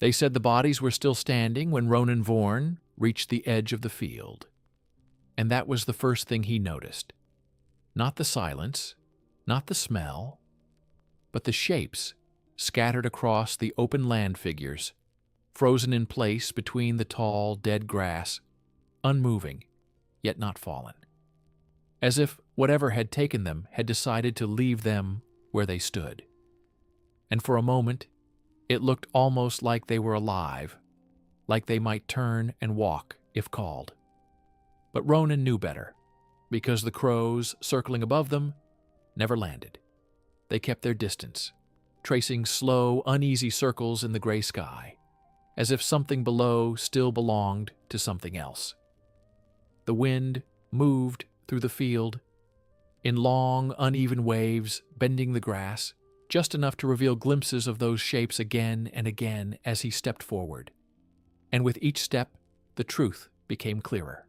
They said the bodies were still standing when Ronan Vaughan reached the edge of the field. And that was the first thing he noticed. Not the silence, not the smell, but the shapes scattered across the open land figures, frozen in place between the tall, dead grass, unmoving, yet not fallen. As if whatever had taken them had decided to leave them where they stood. And for a moment, it looked almost like they were alive, like they might turn and walk if called. But Ronan knew better, because the crows circling above them never landed. They kept their distance, tracing slow, uneasy circles in the gray sky, as if something below still belonged to something else. The wind moved through the field, in long, uneven waves, bending the grass, just enough to reveal glimpses of those shapes again and again as he stepped forward. And with each step, the truth became clearer.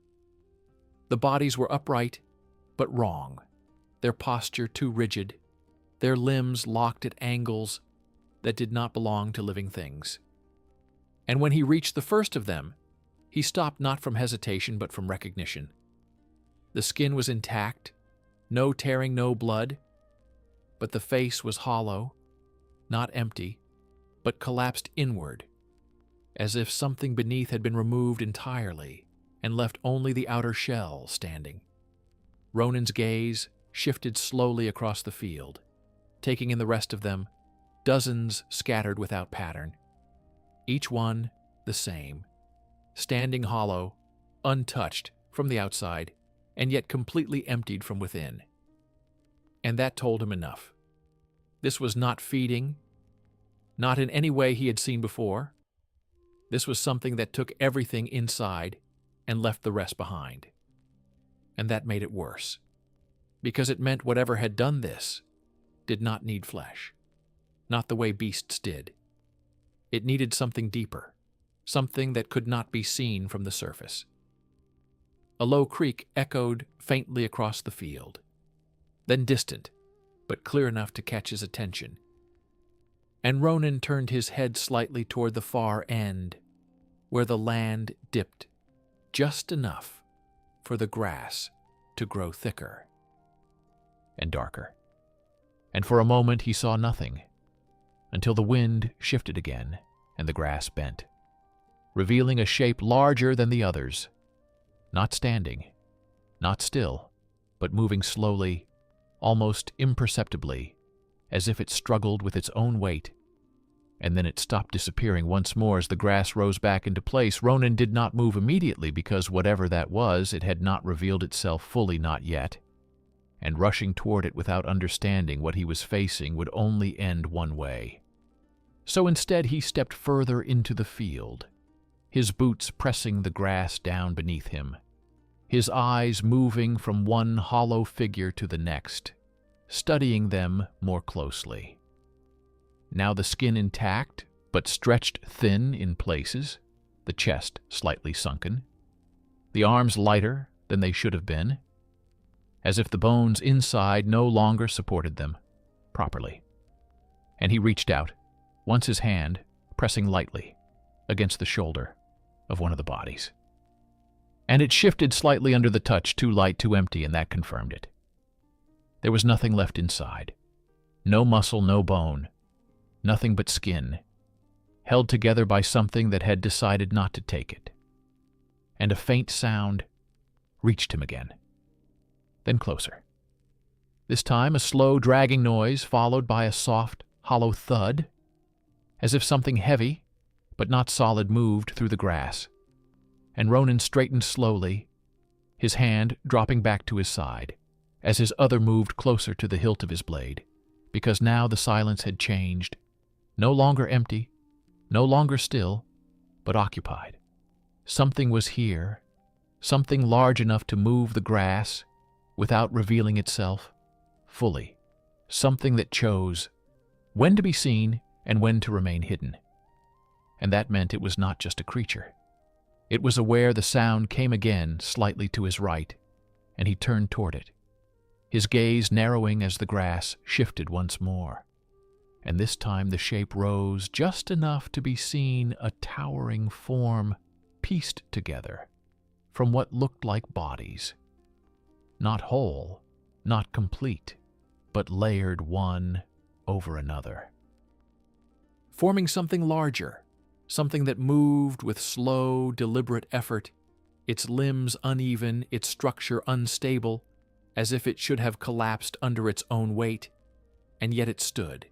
The bodies were upright, but wrong, their posture too rigid, their limbs locked at angles that did not belong to living things. And when he reached the first of them, he stopped not from hesitation but from recognition. The skin was intact, no tearing, no blood, but the face was hollow, not empty, but collapsed inward, as if something beneath had been removed entirely and left only the outer shell standing. Ronan's gaze shifted slowly across the field, taking in the rest of them, dozens scattered without pattern, each one the same, standing hollow, untouched from the outside, and yet completely emptied from within. And that told him enough. This was not feeding, not in any way he had seen before. This was something that took everything inside and left the rest behind. And that made it worse, because it meant whatever had done this did not need flesh, not the way beasts did. It needed something deeper, something that could not be seen from the surface. A low creak echoed faintly across the field, then distant, but clear enough to catch his attention. And Ronan turned his head slightly toward the far end, where the land dipped just enough for the grass to grow thicker and darker. And for a moment he saw nothing, until the wind shifted again and the grass bent, revealing a shape larger than the others, not standing, not still, but moving slowly, almost imperceptibly, as if it struggled with its own weight. And then it stopped disappearing once more as the grass rose back into place. Ronan did not move immediately because whatever that was, it had not revealed itself fully, not yet. And rushing toward it without understanding what he was facing would only end one way. So instead he stepped further into the field, his boots pressing the grass down beneath him, his eyes moving from one hollow figure to the next, studying them more closely. Now the skin intact, but stretched thin in places, the chest slightly sunken, the arms lighter than they should have been, as if the bones inside no longer supported them properly. And he reached out, once his hand pressing lightly against the shoulder of one of the bodies. And it shifted slightly under the touch, too light, too empty, and that confirmed it. There was nothing left inside. No muscle, no bone, nothing but skin, held together by something that had decided not to take it. And a faint sound reached him again. Then closer. This time a slow, dragging noise followed by a soft, hollow thud, as if something heavy, but not solid, moved through the grass. And Ronan straightened slowly, his hand dropping back to his side, as his other moved closer to the hilt of his blade, because now the silence had changed, no longer empty, no longer still, but occupied. Something was here, something large enough to move the grass without revealing itself fully, something that chose when to be seen and when to remain hidden. And that meant it was not just a creature. It was aware the sound came again slightly to his right, and he turned toward it, his gaze narrowing as the grass shifted once more. and this time the shape rose just enough to be seen, a towering form pieced together from what looked like bodies. Not whole, not complete, but layered one over another, forming something larger, something that moved with slow, deliberate effort, its limbs uneven, its structure unstable, as if it should have collapsed under its own weight, and yet it stood.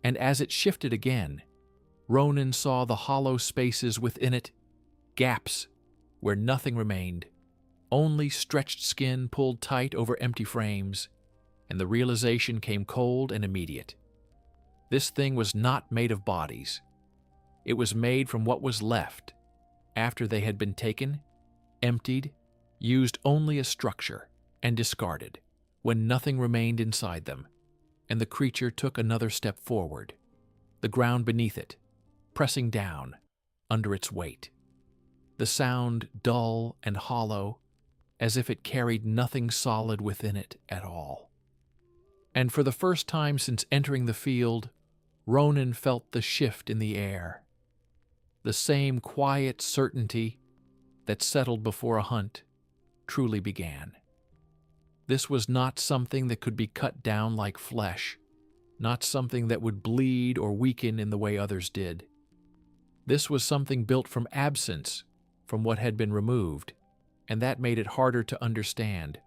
And as it shifted again, Ronan saw the hollow spaces within it, gaps where nothing remained, only stretched skin pulled tight over empty frames, and the realization came cold and immediate. This thing was not made of bodies. It was made from what was left after they had been taken, emptied, used only as structure, and discarded, when nothing remained inside them, and the creature took another step forward, the ground beneath it, pressing down under its weight. The sound dull and hollow, as if it carried nothing solid within it at all. And for the first time since entering the field, Ronan felt the shift in the air. The same quiet certainty that settled before a hunt truly began. This was not something that could be cut down like flesh, not something that would bleed or weaken in the way others did. This was something built from absence, from what had been removed, and that made it harder to understand,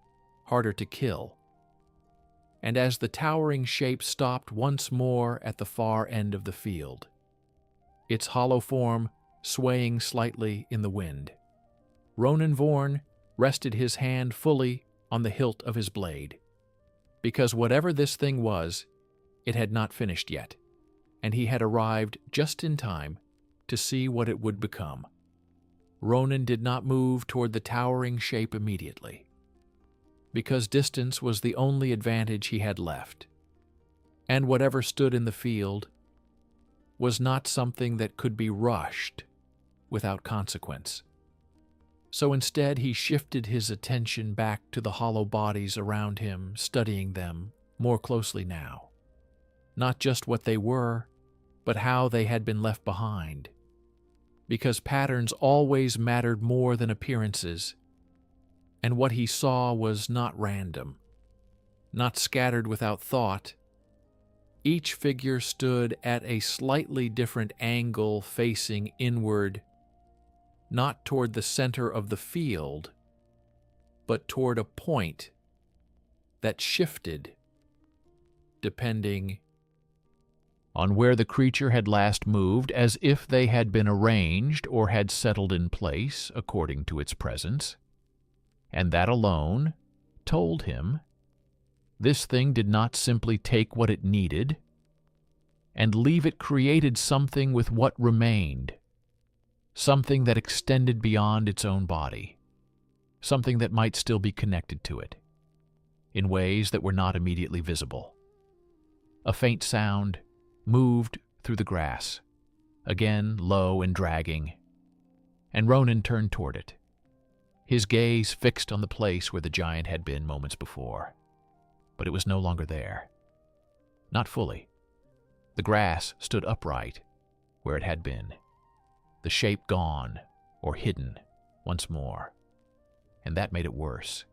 harder to kill. And as the towering shape stopped once more at the far end of the field, its hollow form swaying slightly in the wind, Ronan Vorn rested his hand fully on the hilt of his blade, because whatever this thing was, it had not finished yet, and he had arrived just in time to see what it would become. Ronan did not move toward the towering shape immediately, because distance was the only advantage he had left, and whatever stood in the field was not something that could be rushed without consequence. So instead he shifted his attention back to the hollow bodies around him, studying them more closely now. Not just what they were, but how they had been left behind. Because patterns always mattered more than appearances, and what he saw was not random, not scattered without thought. Each figure stood at a slightly different angle, facing inward, not toward the center of the field, but toward a point that shifted depending on where the creature had last moved, as if they had been arranged or had settled in place according to its presence. And that alone told him this thing did not simply take what it needed and leave it, created something with what remained, something that extended beyond its own body, something that might still be connected to it, in ways that were not immediately visible. A faint sound moved through the grass, again low and dragging, and Ronan turned toward it, his gaze fixed on the place where the giant had been moments before. But it was no longer there. Not fully. The grass stood upright where it had been, the shape gone or hidden once more. And that made it worse,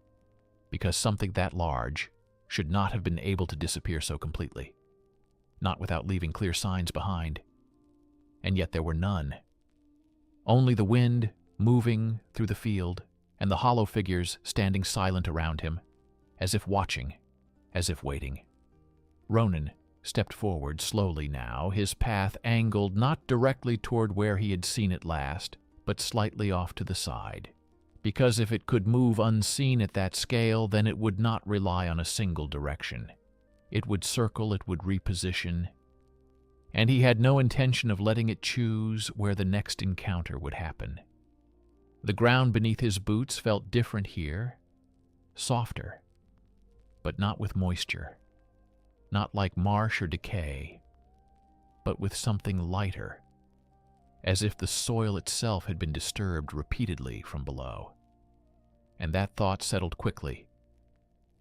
because something that large should not have been able to disappear so completely, not without leaving clear signs behind. And yet there were none. Only the wind moving through the field, and the hollow figures standing silent around him, as if watching, as if waiting. Ronan stepped forward slowly now, his path angled not directly toward where he had seen it last, but slightly off to the side, because if it could move unseen at that scale, then it would not rely on a single direction. It would circle, it would reposition, and he had no intention of letting it choose where the next encounter would happen. The ground beneath his boots felt different here, softer, but not with moisture, not like marsh or decay, but with something lighter, as if the soil itself had been disturbed repeatedly from below. And that thought settled quickly,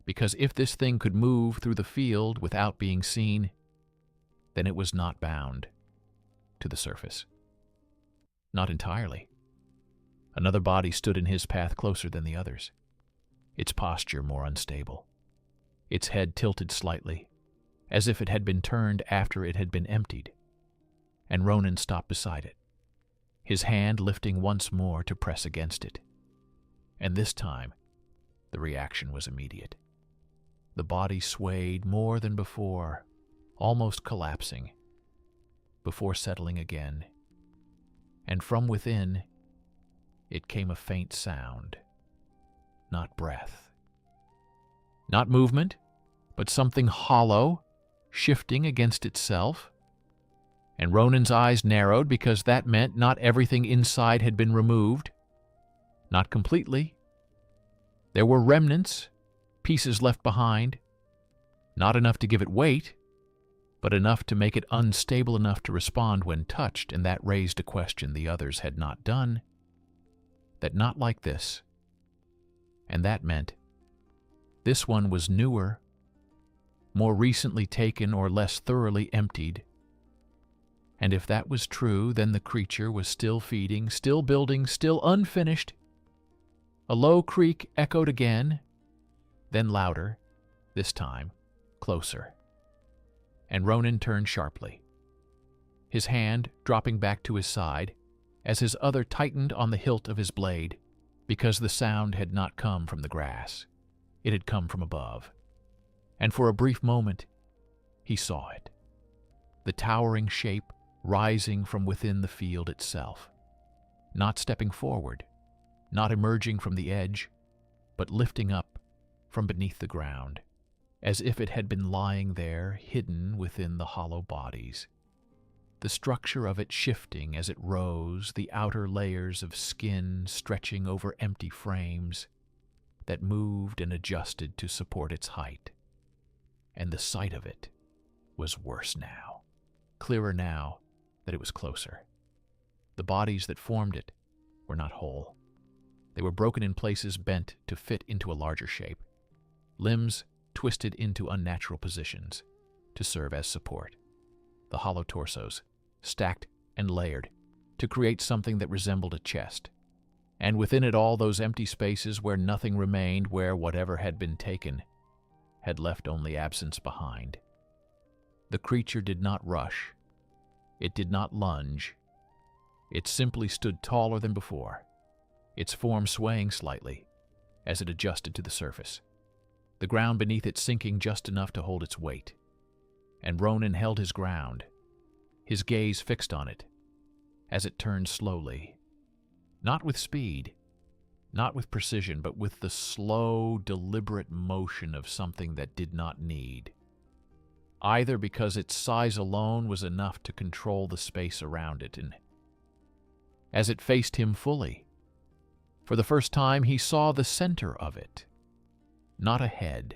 because if this thing could move through the field without being seen, then it was not bound to the surface. Not entirely. Another body stood in his path closer than the others, its posture more unstable, its head tilted slightly, as if it had been turned after it had been emptied, and Ronan stopped beside it, his hand lifting once more to press against it. And this time, the reaction was immediate. The body swayed more than before, almost collapsing, before settling again, and from within, it came a faint sound, not breath, not movement, but something hollow, shifting against itself. And Ronan's eyes narrowed because that meant not everything inside had been removed. Not completely. There were remnants, pieces left behind, not enough to give it weight, but enough to make it unstable enough to respond when touched, and that raised a question the others had not done, that not like this. And that meant this one was newer, more recently taken or less thoroughly emptied. And if that was true, then the creature was still feeding, still building, still unfinished. A low creak echoed again, then louder, this time closer. And Ronan turned sharply, his hand dropping back to his side as his other tightened on the hilt of his blade, because the sound had not come from the grass. It had come from above. And for a brief moment, he saw it, the towering shape rising from within the field itself, not stepping forward, not emerging from the edge, but lifting up from beneath the ground, as if it had been lying there, hidden within the hollow bodies. The structure of it shifting as it rose, the outer layers of skin stretching over empty frames that moved and adjusted to support its height. And the sight of it was worse now, clearer now that it was closer. The bodies that formed it were not whole. They were broken in places, bent to fit into a larger shape, limbs twisted into unnatural positions to serve as support, the hollow torsos stacked and layered to create something that resembled a chest, and within it all those empty spaces where nothing remained, where whatever had been taken had left only absence behind. The creature did not rush. It did not lunge. It simply stood taller than before, its form swaying slightly as it adjusted to the surface, the ground beneath it sinking just enough to hold its weight. And Ronan held his ground, his gaze fixed on it, as it turned slowly, not with speed, not with precision, but with the slow, deliberate motion of something that did not need, either because its size alone was enough to control the space around it. And as it faced him fully, for the first time he saw the center of it, not a head,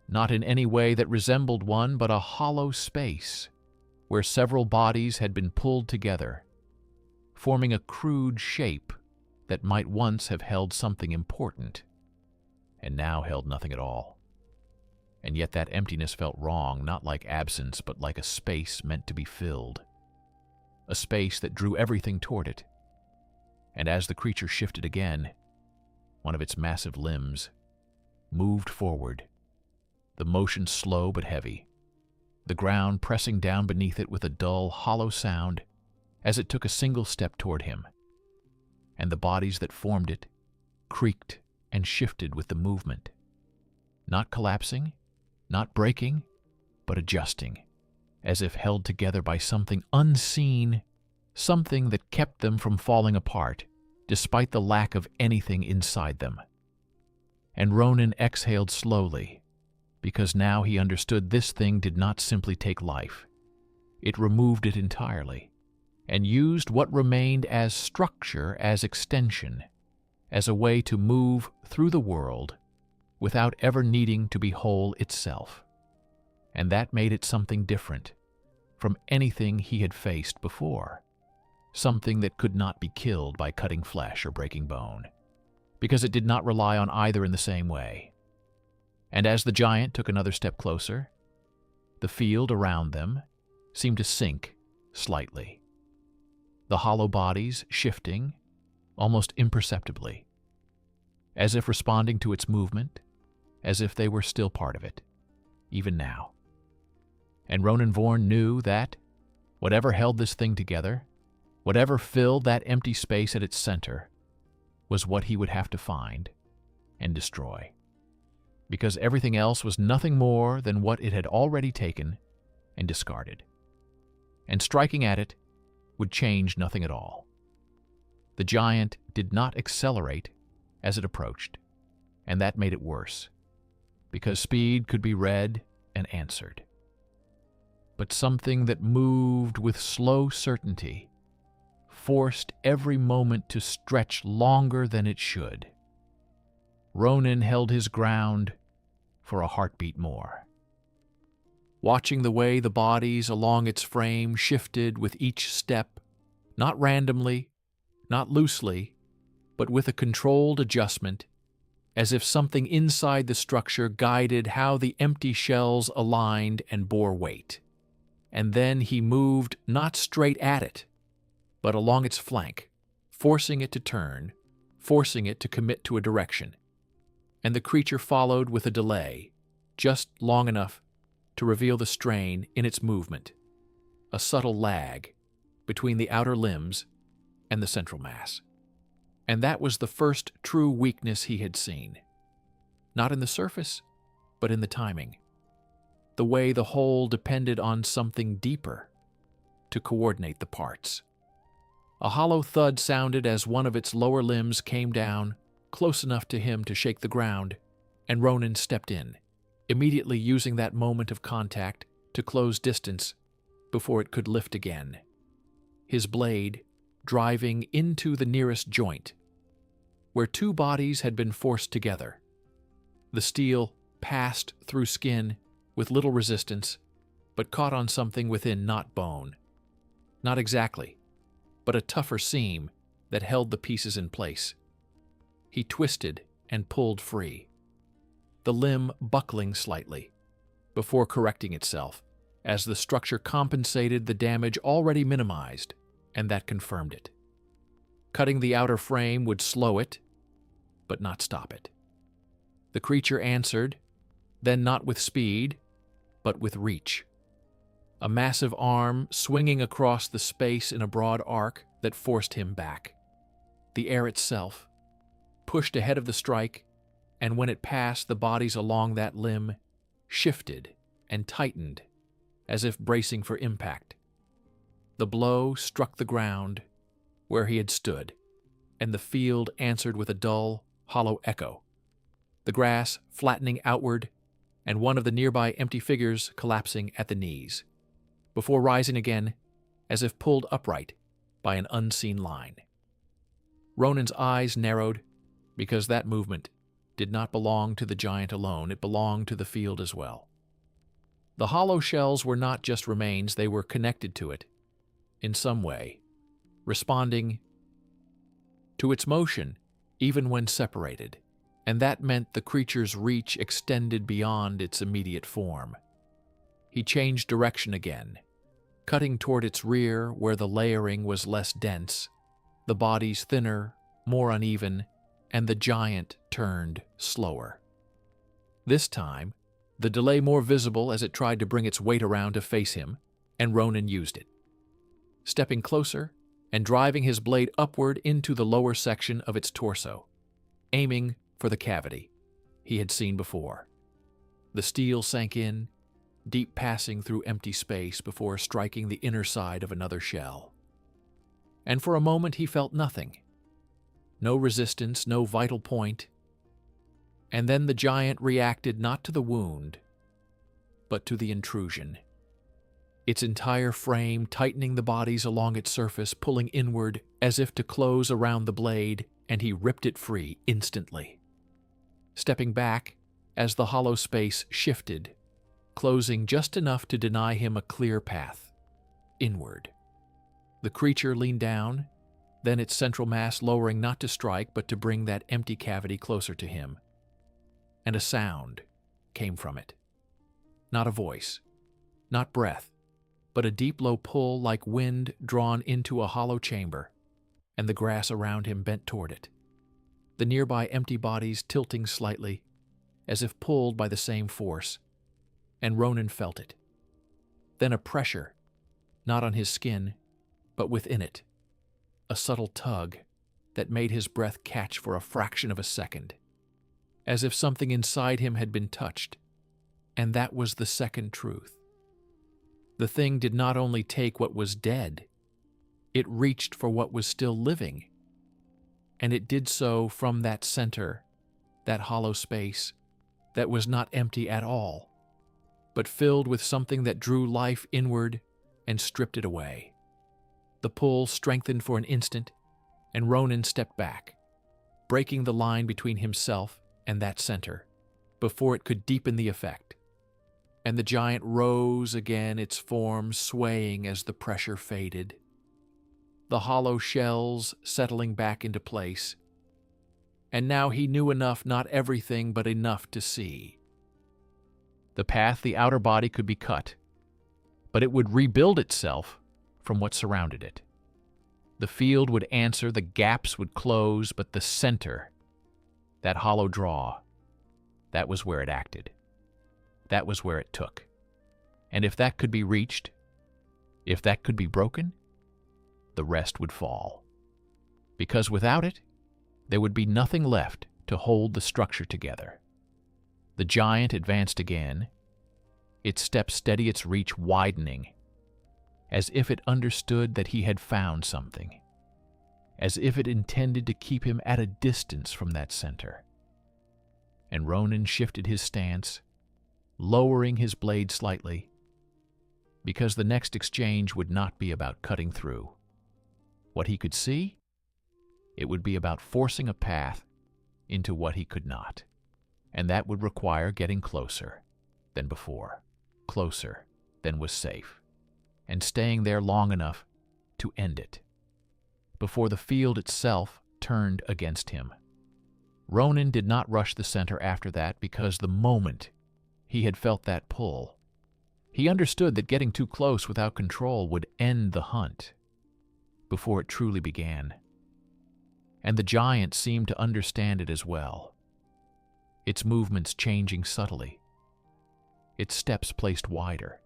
not in any way that resembled one, but a hollow space where several bodies had been pulled together, forming a crude shape that might once have held something important, and now held nothing at all. And yet that emptiness felt wrong, not like absence, but like a space meant to be filled, a space that drew everything toward it. And as the creature shifted again, one of its massive limbs moved forward, the motion slow but heavy, the ground pressing down beneath it with a dull, hollow sound as it took a single step toward him. And the bodies that formed it creaked and shifted with the movement, not collapsing, not breaking, but adjusting, as if held together by something unseen, something that kept them from falling apart, despite the lack of anything inside them. And Ronan exhaled slowly, because now he understood this thing did not simply take life. It removed it entirely, and used what remained as structure, as extension, as a way to move through the world without ever needing to be whole itself. And that made it something different from anything he had faced before, something that could not be killed by cutting flesh or breaking bone, because it did not rely on either in the same way. And as the giant took another step closer, the field around them, seemed to sink slightly, the hollow bodies shifting almost imperceptibly, as if responding to its movement, as if they were still part of it, even now. And Ronan Vaughan knew that whatever held this thing together, whatever filled that empty space at its center, was what he would have to find and destroy. Because everything else was nothing more than what it had already taken and discarded. And striking at it would change nothing at all. The giant did not accelerate as it approached, and that made it worse, because speed could be read and answered. But something that moved with slow certainty forced every moment to stretch longer than it should. Ronan held his ground for a heartbeat more, watching the way the bodies along its frame shifted with each step, not randomly, not loosely, but with a controlled adjustment, as if something inside the structure guided how the empty shells aligned and bore weight. And then he moved not straight at it, but along its flank, forcing it to turn, forcing it to commit to a direction. And the creature followed with a delay, just long enough to reveal the strain in its movement, a subtle lag between the outer limbs and the central mass. And that was the first true weakness he had seen. Not in the surface, but in the timing. The way the whole depended on something deeper to coordinate the parts. A hollow thud sounded as one of its lower limbs came down, close enough to him to shake the ground, and Ronan stepped in, immediately using that moment of contact to close distance before it could lift again. His blade driving into the nearest joint, where two bodies had been forced together. The steel passed through skin with little resistance, but caught on something within, not bone. Not exactly, but a tougher seam that held the pieces in place. He twisted and pulled free, the limb buckling slightly, before correcting itself, as the structure compensated the damage already minimized, and that confirmed it. Cutting the outer frame would slow it, but not stop it. The creature answered, then not with speed, but with reach. A massive arm swinging across the space in a broad arc that forced him back. The air itself pushed ahead of the strike, and when it passed the bodies along that limb, shifted and tightened, as if bracing for impact. The blow struck the ground where he had stood, and the field answered with a dull, hollow echo, the grass flattening outward, and one of the nearby empty figures collapsing at the knees, before rising again, as if pulled upright by an unseen line. Ronan's eyes narrowed, because that movement did not belong to the giant alone, it belonged to the field as well. The hollow shells were not just remains, they were connected to it, in some way, responding to its motion even when separated, and that meant the creature's reach extended beyond its immediate form. He changed direction again, cutting toward its rear where the layering was less dense, the bodies thinner, more uneven, and the giant turned slower. This time, the delay more visible as it tried to bring its weight around to face him, and Ronan used it, stepping closer and driving his blade upward into the lower section of its torso, aiming for the cavity he had seen before. The steel sank in, deep passing through empty space before striking the inner side of another shell. And for a moment he felt nothing. No resistance, no vital point. And then the giant reacted not to the wound, but to the intrusion. Its entire frame tightening the bodies along its surface, pulling inward as if to close around the blade, and he ripped it free instantly, stepping back as the hollow space shifted, closing just enough to deny him a clear path inward. The creature leaned down, then its central mass lowering not to strike but to bring that empty cavity closer to him. And a sound came from it. Not a voice, not breath, but a deep low pull like wind drawn into a hollow chamber, and the grass around him bent toward it, the nearby empty bodies tilting slightly, as if pulled by the same force, and Ronan felt it. Then a pressure, not on his skin, but within it, a subtle tug that made his breath catch for a fraction of a second, as if something inside him had been touched, and that was the second truth. The thing did not only take what was dead, it reached for what was still living, and it did so from that center, that hollow space that was not empty at all, but filled with something that drew life inward and stripped it away. The pull strengthened for an instant, and Ronan stepped back, breaking the line between himself and that center, before it could deepen the effect. And the giant rose again, its form swaying as the pressure faded, the hollow shells settling back into place. And now he knew enough, not everything, but enough to see. The path, the outer body, could be cut, but it would rebuild itself from what surrounded it. The field would answer, the gaps would close, but the center, that hollow draw, that was where it acted. That was where it took. And if that could be reached, if that could be broken, the rest would fall. Because without it, there would be nothing left to hold the structure together. The giant advanced again, its steps steady, its reach widening, as if it understood that he had found something, as if it intended to keep him at a distance from that center. And Ronan shifted his stance, lowering his blade slightly, because the next exchange would not be about cutting through. What he could see, it would be about forcing a path into what he could not, and that would require getting closer than before, closer than was safe, and staying there long enough to end it, before the field itself turned against him. Ronan did not rush the center after that, because the moment he had felt that pull, he understood that getting too close without control would end the hunt before it truly began. And the giant seemed to understand it as well, its movements changing subtly, its steps placed wider,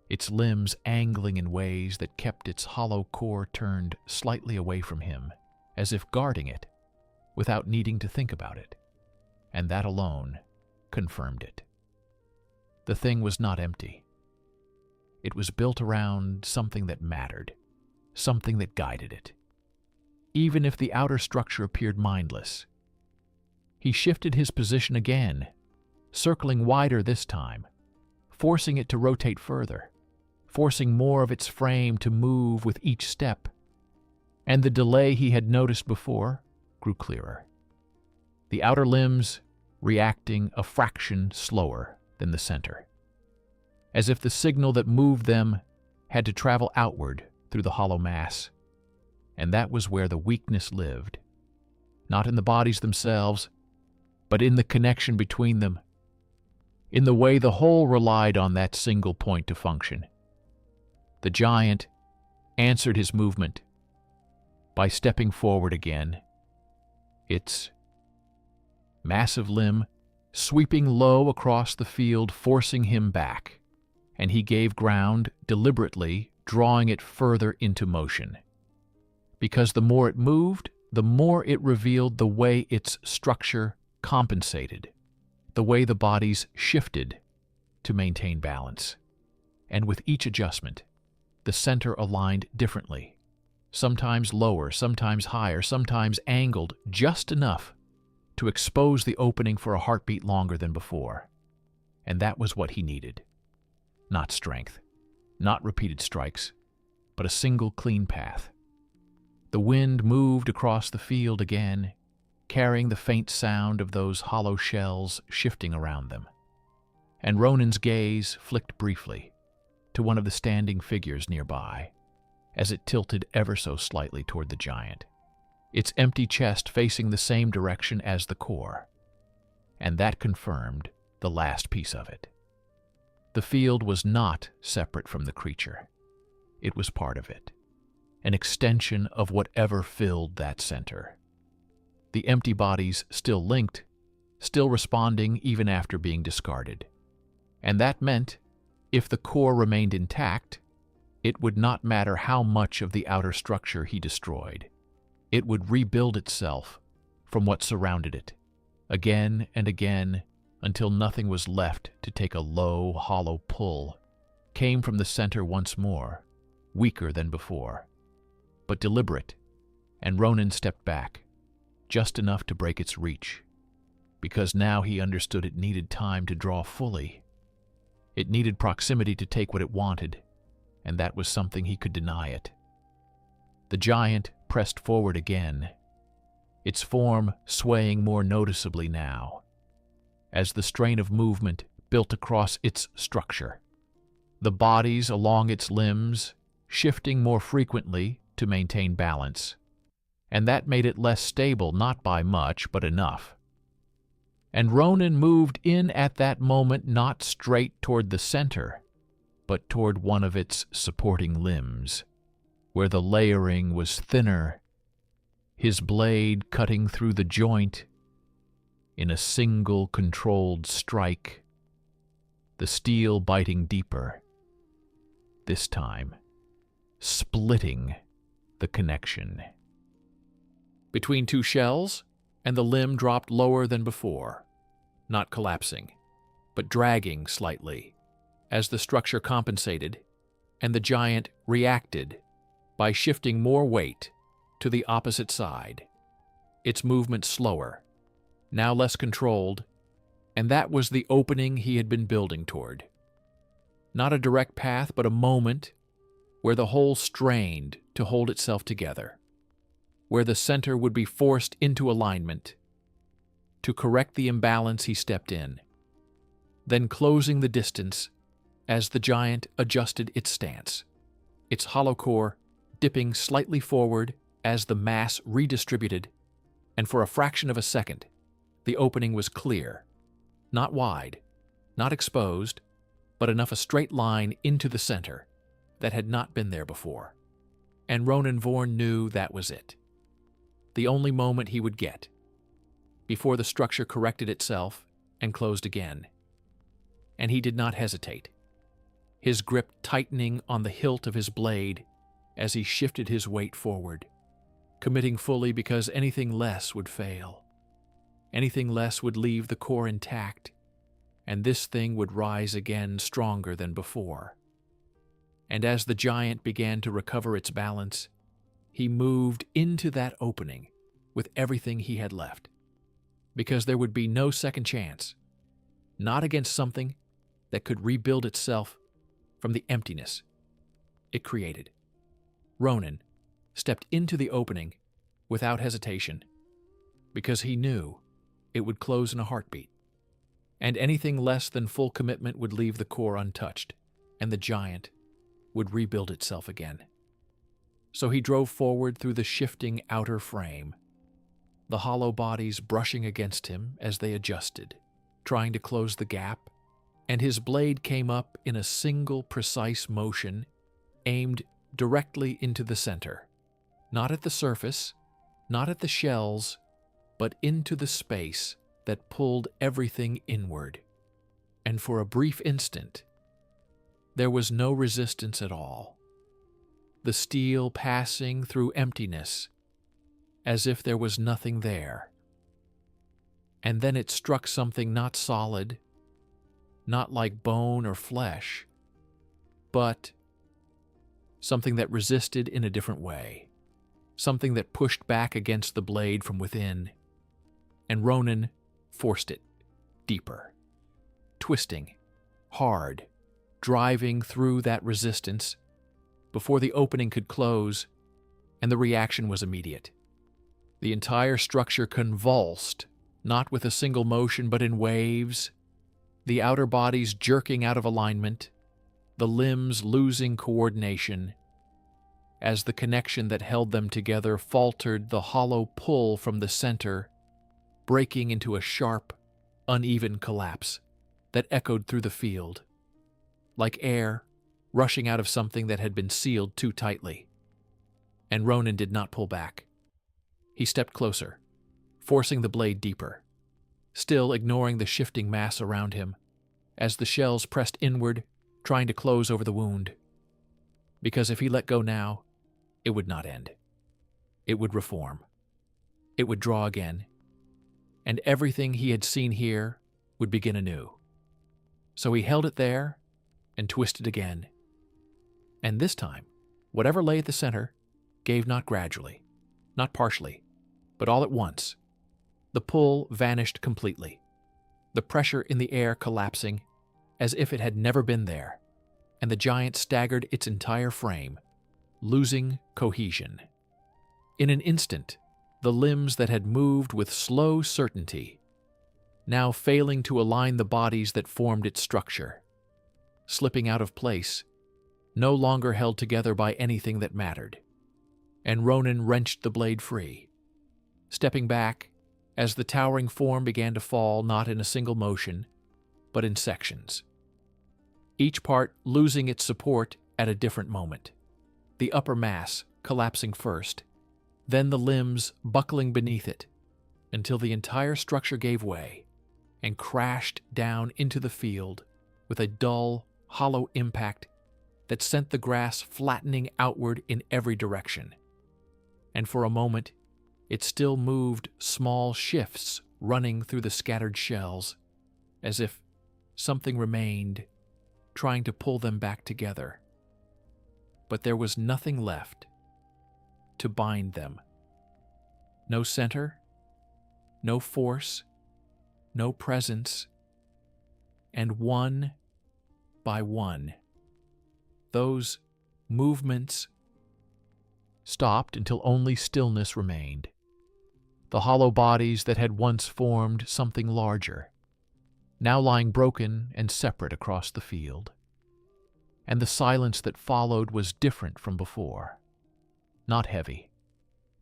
its limbs angling in ways that kept its hollow core turned slightly away from him, as if guarding it, without needing to think about it. And that alone confirmed it. The thing was not empty. It was built around something that mattered, something that guided it. Even if the outer structure appeared mindless, he shifted his position again, circling wider this time, forcing it to rotate further, forcing more of its frame to move with each step. And the delay he had noticed before grew clearer. The outer limbs reacting a fraction slower than the center, as if the signal that moved them had to travel outward through the hollow mass. And that was where the weakness lived, not in the bodies themselves, but in the connection between them, in the way the whole relied on that single point to function. The giant answered his movement by stepping forward again, its massive limb sweeping low across the field, forcing him back, and he gave ground deliberately, drawing it further into motion. Because the more it moved, the more it revealed the way its structure compensated, the way the bodies shifted to maintain balance. And with each adjustment, the center aligned differently, sometimes lower, sometimes higher, sometimes angled just enough to expose the opening for a heartbeat longer than before. And that was what he needed. Not strength, not repeated strikes, but a single clean path. The wind moved across the field again, carrying the faint sound of those hollow shells shifting around them. And Ronan's gaze flicked briefly to one of the standing figures nearby, as it tilted ever so slightly toward the giant, its empty chest facing the same direction as the core. And that confirmed the last piece of it. The field was not separate from the creature. It was part of it, an extension of whatever filled that center. The empty bodies still linked, still responding even after being discarded. And that meant, if the core remained intact, it would not matter how much of the outer structure he destroyed. It would rebuild itself from what surrounded it, again and again, until nothing was left to take a low, hollow pull, came from the center once more, weaker than before, but deliberate, and Ronan stepped back, just enough to break its reach, because now he understood it needed time to draw fully. It needed proximity to take what it wanted, and that was something he could deny it. The giant pressed forward again, its form swaying more noticeably now, as the strain of movement built across its structure. The bodies along its limbs shifting more frequently to maintain balance, and that made it less stable, not by much, but enough. And Ronan moved in at that moment not straight toward the center, but toward one of its supporting limbs, where the layering was thinner, his blade cutting through the joint in a single controlled strike, the steel biting deeper, this time splitting the connection. Between two shells, and the limb dropped lower than before, not collapsing, but dragging slightly, as the structure compensated, and the giant reacted by shifting more weight to the opposite side, its movement slower, now less controlled, and that was the opening he had been building toward. Not a direct path, but a moment where the whole strained to hold itself together, where the center would be forced into alignment to correct the imbalance he stepped in, then closing the distance as the giant adjusted its stance, its hollow core dipping slightly forward as the mass redistributed, and for a fraction of a second, the opening was clear, not wide, not exposed, but enough a straight line into the center that had not been there before. And Ronan Raven knew that was it, the only moment he would get, before the structure corrected itself and closed again. And he did not hesitate, his grip tightening on the hilt of his blade as he shifted his weight forward, committing fully because anything less would fail. Anything less would leave the core intact, and this thing would rise again stronger than before. And as the giant began to recover its balance, he moved into that opening with everything he had left, because there would be no second chance, not against something that could rebuild itself from the emptiness it created. Ronan stepped into the opening without hesitation, because he knew it would close in a heartbeat, and anything less than full commitment would leave the core untouched, and the giant would rebuild itself again. So he drove forward through the shifting outer frame, the hollow bodies brushing against him as they adjusted, trying to close the gap, and his blade came up in a single precise motion aimed directly into the center, not at the surface, not at the shells, but into the space that pulled everything inward. And for a brief instant, there was no resistance at all, the steel passing through emptiness as if there was nothing there. And then it struck something not solid, not like bone or flesh, but something that resisted in a different way, something that pushed back against the blade from within, and Ronan forced it deeper, twisting, hard, driving through that resistance before the opening could close, and the reaction was immediate. The entire structure convulsed, not with a single motion but in waves, the outer bodies jerking out of alignment, the limbs losing coordination, as the connection that held them together faltered, the hollow pull from the center, breaking into a sharp, uneven collapse that echoed through the field, like air rushing out of something that had been sealed too tightly. And Ronan did not pull back. He stepped closer, forcing the blade deeper, still ignoring the shifting mass around him, as the shells pressed inward, trying to close over the wound. Because if he let go now, it would not end. It would reform. It would draw again, and everything he had seen here would begin anew. So he held it there and twisted again. And this time, whatever lay at the center gave not gradually, not partially, but all at once. The pull vanished completely, the pressure in the air collapsing as if it had never been there, and the giant staggered its entire frame, losing cohesion. In an instant, the limbs that had moved with slow certainty, now failing to align the bodies that formed its structure, slipping out of place, no longer held together by anything that mattered. And Ronan wrenched the blade free, stepping back as the towering form began to fall not in a single motion, but in sections, each part losing its support at a different moment, the upper mass collapsing first, then the limbs buckling beneath it, until the entire structure gave way and crashed down into the field with a dull, hollow impact that sent the grass flattening outward in every direction. And for a moment, it still moved small shifts running through the scattered shells, as if something remained, trying to pull them back together. But there was nothing left to bind them. No center, no force, no presence, and one by one, those movements stopped until only stillness remained. The hollow bodies that had once formed something larger, now lying broken and separate across the field. And the silence that followed was different from before. Not heavy,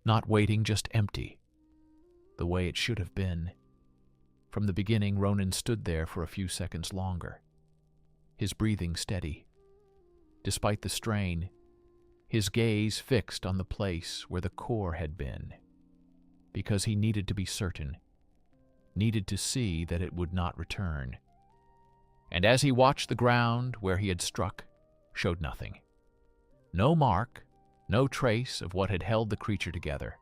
not waiting, just empty, the way it should have been. From the beginning, Ronan stood there for a few seconds longer, his breathing steady. Despite the strain, his gaze fixed on the place where the core had been, because he needed to be certain, needed to see that it would not return. And as he watched, the ground where he had struck showed nothing. No mark, no trace of what had held the creature together.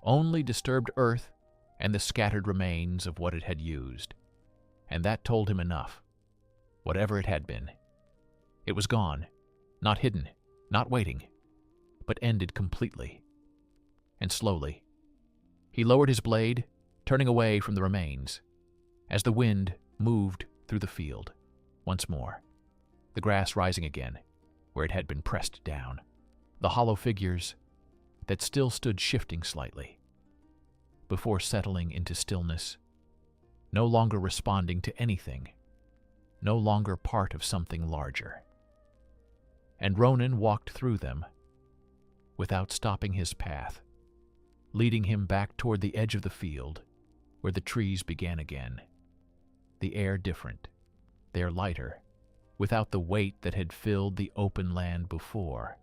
Only disturbed earth and the scattered remains of what it had used. And that told him enough. Whatever it had been. It was gone, not hidden, not waiting, but ended completely. And slowly, he lowered his blade, turning away from the remains, as the wind moved through the field once more, the grass rising again where it had been pressed down, the hollow figures that still stood shifting slightly, before settling into stillness, no longer responding to anything, no longer part of something larger. And Ronan walked through them, without stopping his path, leading him back toward the edge of the field, where the trees began again. The air different, there lighter, without the weight that had filled the open land before.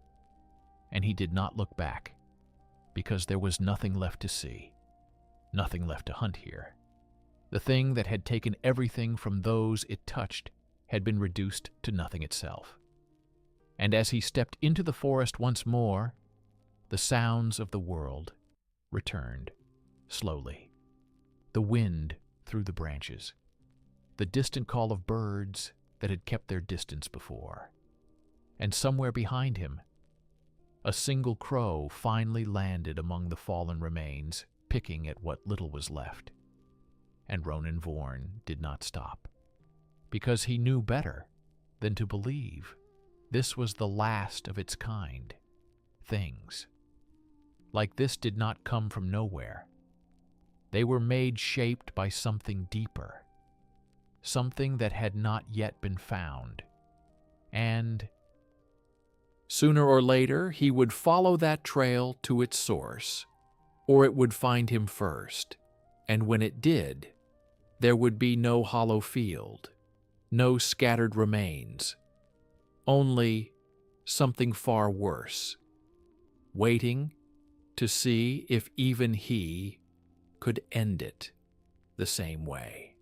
And he did not look back, because there was nothing left to see, nothing left to hunt here. The thing that had taken everything from those it touched had been reduced to nothing itself. And as he stepped into the forest once more, the sounds of the world returned, slowly. The wind through the branches, the distant call of birds that had kept their distance before. And somewhere behind him, a single crow finally landed among the fallen remains, picking at what little was left. And Ronan Vorn did not stop, because he knew better than to believe this was the last of its kind. Things like this did not come from nowhere. They were made, shaped by something deeper, something that had not yet been found. And sooner or later, he would follow that trail to its source, or it would find him first. And when it did, there would be no hollow field, no scattered remains, only something far worse, waiting to see if even he could end it the same way.